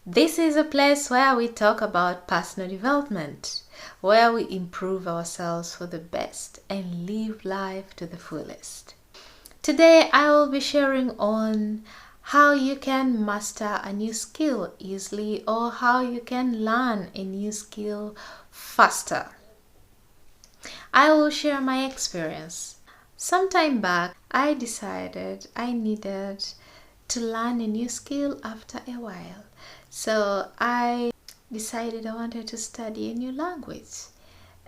This is a place where we talk about personal development, where we improve ourselves for the best and live life to the fullest. Today I will be sharing on how you can master a new skill easily or how you can learn a new skill faster. I will share my experience. Sometime back, I decided I needed to learn a new skill after a while. So I decided I wanted to study a new language,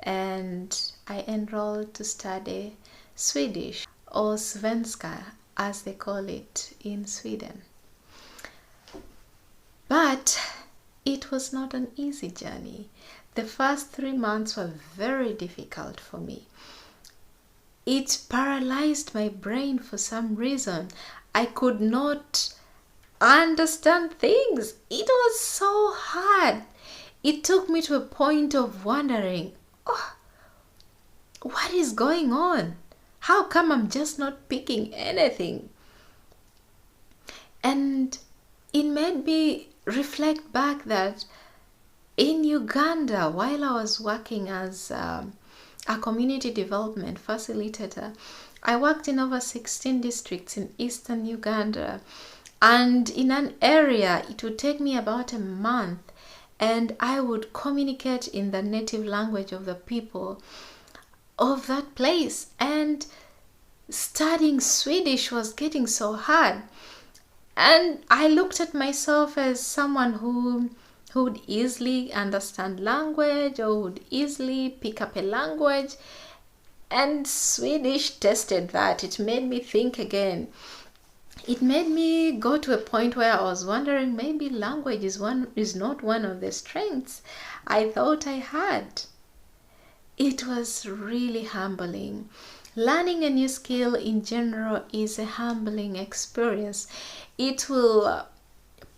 and I enrolled to study Swedish, or svenska as they call it in Sweden. But it was not an easy journey. The first 3 months were very difficult for me. It paralyzed my brain for some reason. I could not understand things. It was so hard. It took me to a point of wondering, what is going on? How come I'm just not picking anything? And it made me reflect back that in Uganda, while I was working as a community development facilitator, I worked in over 16 districts in eastern Uganda. And in an area, it would take me about a month, and I would communicate in the native language of the people of that place. And studying Swedish was getting so hard. And I looked at myself as someone who would easily understand language or would easily pick up a language. And Swedish tested that. It made me think again. It made me go to a point where I was wondering, maybe language is not one of the strengths I thought I had. It was really humbling. Learning a new skill in general is a humbling experience. It will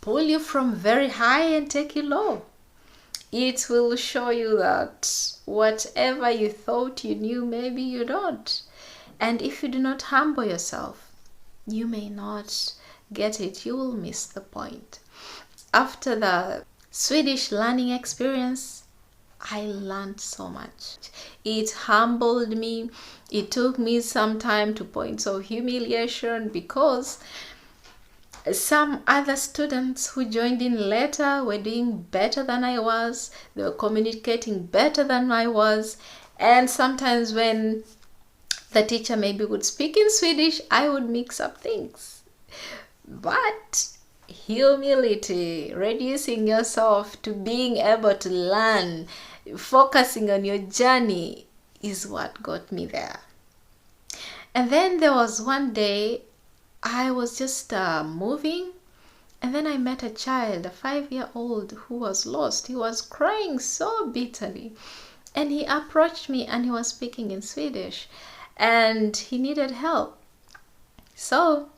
pull you from very high and take you low. It will show you that whatever you thought you knew, maybe you don't. And if you do not humble yourself, you may not get it. You will miss the point. After the Swedish learning experience, I learned so much. It humbled me. It took me some time to points of humiliation because some other students who joined in later were doing better than I was. They were communicating better than I was. And sometimes when the teacher maybe would speak in Swedish, I would mix up things. But humility, reducing yourself to being able to learn, focusing on your journey is what got me there. And then there was one day I was just moving, and then I met a child, a 5-year-old, who was lost. He was crying so bitterly, and he approached me and he was speaking in Swedish, and he needed help. So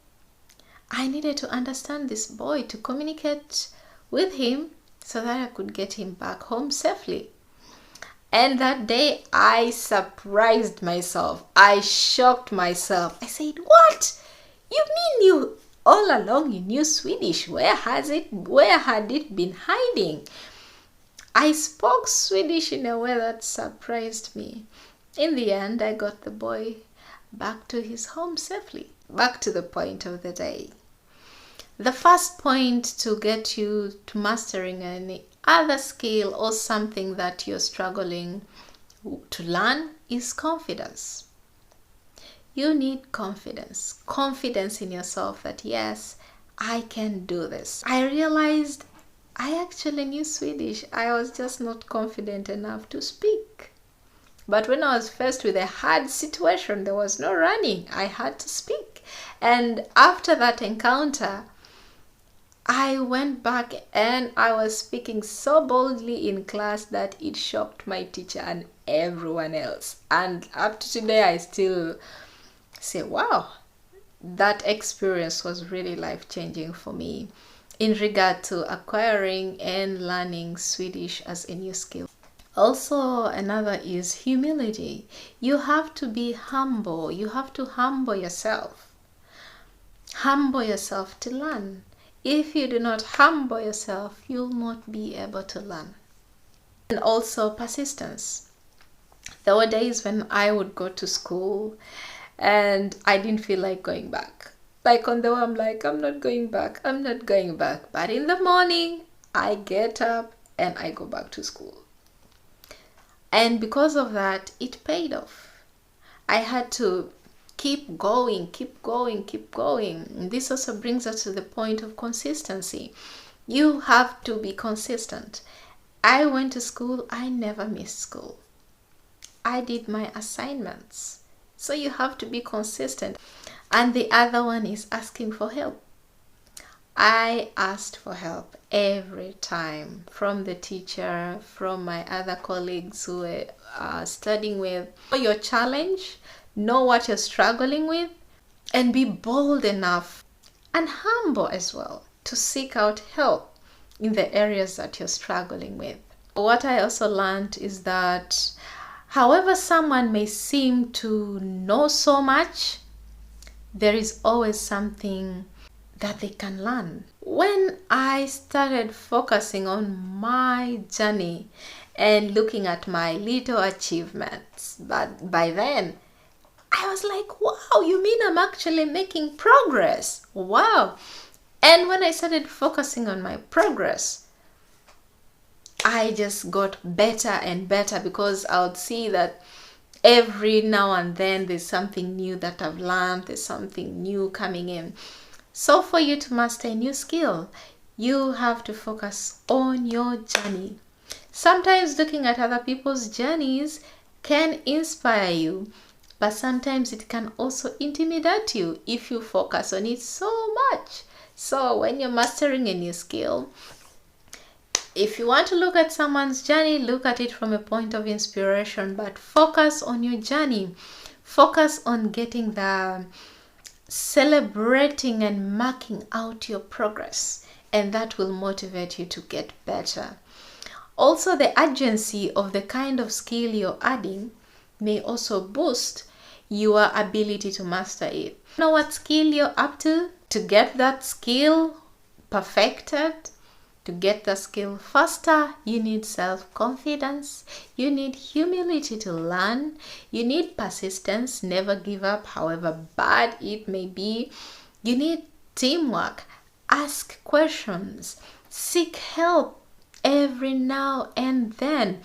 I needed to understand this boy, to communicate with him so that I could get him back home safely. And that day I surprised myself. I shocked myself. I said, "What? You mean you all along you knew Swedish? Where had it been hiding?" I spoke Swedish in a way that surprised me. In the end, I got the boy back to his home safely. Back to the point of the day. The first point to get you to mastering any other skill or something that you're struggling to learn is confidence. You need confidence. Confidence in yourself that, yes, I can do this. I realized I actually knew Swedish. I was just not confident enough to speak. But when I was faced with a hard situation, there was no running. I had to speak. And after that encounter, I went back and I was speaking so boldly in class that it shocked my teacher and everyone else. And up to today, I still say, wow, that experience was really life-changing for me in regard to acquiring and learning Swedish as a new skill. Also, another is humility. You have to be humble. You have to humble yourself. Humble yourself to learn. If you do not humble yourself, you'll not be able to learn. And also persistence. There were days when I would go to school and I didn't feel like going back. Like on the way, I'm like, I'm not going back. But in the morning, I get up and I go back to school. And because of that, it paid off. I had to keep going. And this also brings us to the point of consistency. You have to be consistent. I went to school, I never missed school. I did my assignments. So you have to be consistent. And the other one is asking for help. I asked for help every time from the teacher, from my other colleagues who were studying with. Know your challenge, know what you're struggling with, and be bold enough and humble as well to seek out help in the areas that you're struggling with. What I also learned is that however someone may seem to know so much, there is always something that they can learn. When I started focusing on my journey and looking at my little achievements, but by then I was like, wow, you mean I'm actually making progress? Wow. And when I started focusing on my progress, I just got better and better, because I would see that every now and then there's something new that I've learned, there's something new coming in. So for you to master a new skill, you have to focus on your journey. Sometimes looking at other people's journeys can inspire you, but sometimes it can also intimidate you if you focus on it so much. So when you're mastering a new skill, if you want to look at someone's journey, look at it from a point of inspiration, but focus on your journey. Focus on celebrating and marking out your progress, and that will motivate you to get better. Also, the urgency of the kind of skill you're adding may also boost your ability to master it. Know what skill you're up to get that skill perfected. To get the skill faster, you need self-confidence, you need humility to learn, you need persistence, never give up however bad it may be, you need teamwork, ask questions, seek help every now and then.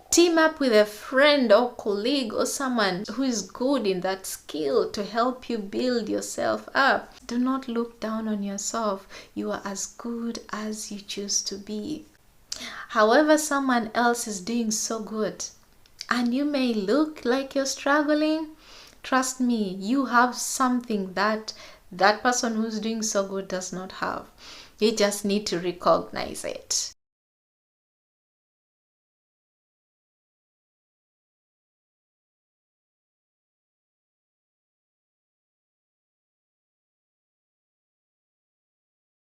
Team up with a friend or colleague or someone who is good in that skill to help you build yourself up. Do not look down on yourself. You are as good as you choose to be. However, someone else is doing so good and you may look like you're struggling, trust me, you have something that person who's doing so good does not have. You just need to recognize it.